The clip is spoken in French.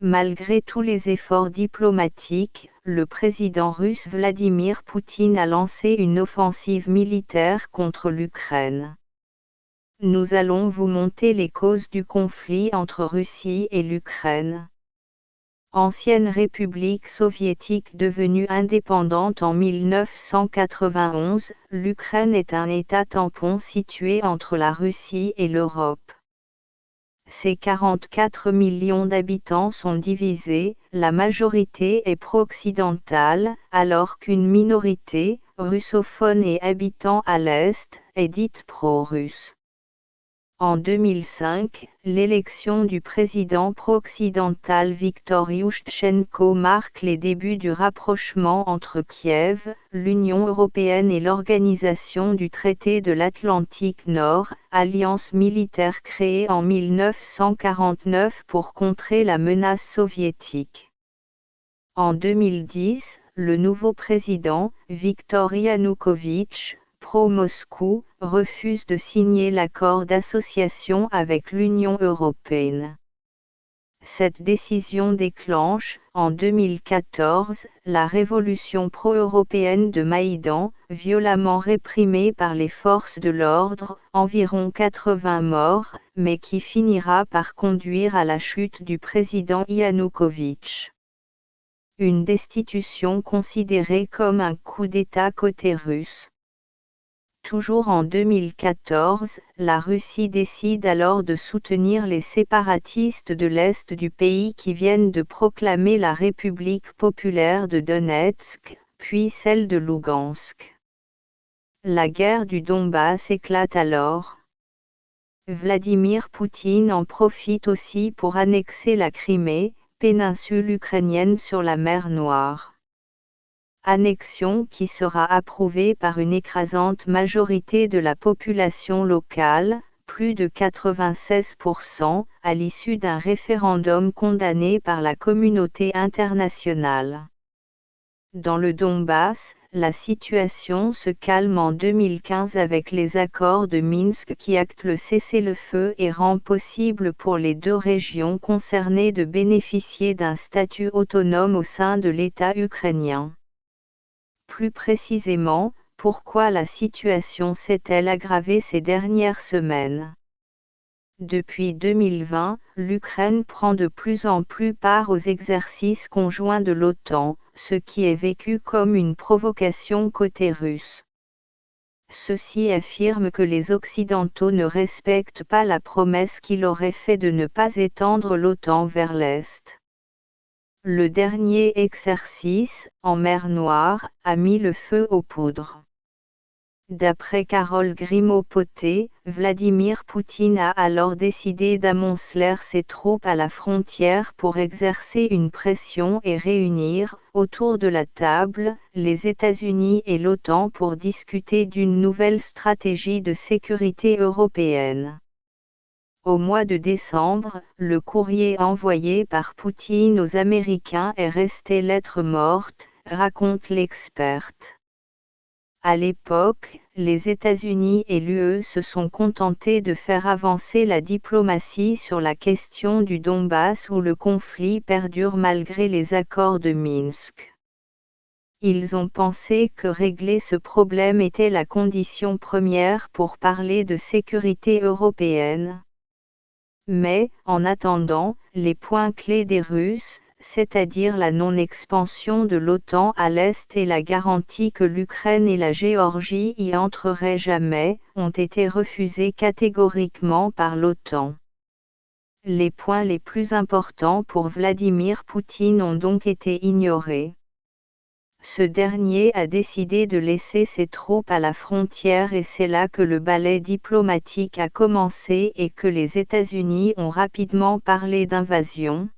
Malgré tous les efforts diplomatiques, le président russe Vladimir Poutine a lancé une offensive militaire contre l'Ukraine. Nous allons vous montrer les causes du conflit entre Russie et l'Ukraine. Ancienne république soviétique devenue indépendante en 1991, l'Ukraine est un État tampon situé entre la Russie et l'Europe. Ses 44 millions d'habitants sont divisés, la majorité est pro-occidentale, alors qu'une minorité, russophone et habitant à l'Est, est dite pro-russe. En 2005, l'élection du président pro-occidental Viktor Yushchenko marque les débuts du rapprochement entre Kiev, l'Union européenne et l'Organisation du Traité de l'Atlantique Nord, alliance militaire créée en 1949 pour contrer la menace soviétique. En 2010, le nouveau président, Viktor Yanukovych, pro-Moscou, refuse de signer l'accord d'association avec l'Union européenne. Cette décision déclenche, en 2014, la révolution pro-européenne de Maïdan, violemment réprimée par les forces de l'ordre, environ 80 morts, mais qui finira par conduire à la chute du président Yanukovych. Une destitution considérée comme un coup d'État côté russe. Toujours en 2014, la Russie décide alors de soutenir les séparatistes de l'Est du pays qui viennent de proclamer la République populaire de Donetsk, puis celle de Lougansk. La guerre du Donbass éclate alors. Vladimir Poutine en profite aussi pour annexer la Crimée, péninsule ukrainienne sur la mer Noire. Annexion qui sera approuvée par une écrasante majorité de la population locale, plus de 96%, à l'issue d'un référendum condamné par la communauté internationale. Dans le Donbass, la situation se calme en 2015 avec les accords de Minsk qui actent le cessez-le-feu et rend possible pour les deux régions concernées de bénéficier d'un statut autonome au sein de l'État ukrainien. Plus précisément, pourquoi la situation s'est-elle aggravée ces dernières semaines? Depuis 2020, l'Ukraine prend de plus en plus part aux exercices conjoints de l'OTAN, ce qui est vécu comme une provocation côté russe. Ceux-ci affirment que les Occidentaux ne respectent pas la promesse qu'il aurait faite de ne pas étendre l'OTAN vers l'Est. Le dernier exercice, en mer Noire, a mis le feu aux poudres. D'après Carole Grimaud-Poté, Vladimir Poutine a alors décidé d'amonceler ses troupes à la frontière pour exercer une pression et réunir, autour de la table, les États-Unis et l'OTAN pour discuter d'une nouvelle stratégie de sécurité européenne. Au mois de décembre, le courrier envoyé par Poutine aux Américains est resté lettre morte, raconte l'experte. À l'époque, les États-Unis et l'UE se sont contentés de faire avancer la diplomatie sur la question du Donbass où le conflit perdure malgré les accords de Minsk. Ils ont pensé que régler ce problème était la condition première pour parler de sécurité européenne. Mais, en attendant, les points clés des Russes, c'est-à-dire la non-expansion de l'OTAN à l'Est et la garantie que l'Ukraine et la Géorgie y entreraient jamais, ont été refusés catégoriquement par l'OTAN. Les points les plus importants pour Vladimir Poutine ont donc été ignorés. Ce dernier a décidé de laisser ses troupes à la frontière et c'est là que le ballet diplomatique a commencé et que les États-Unis ont rapidement parlé d'invasion.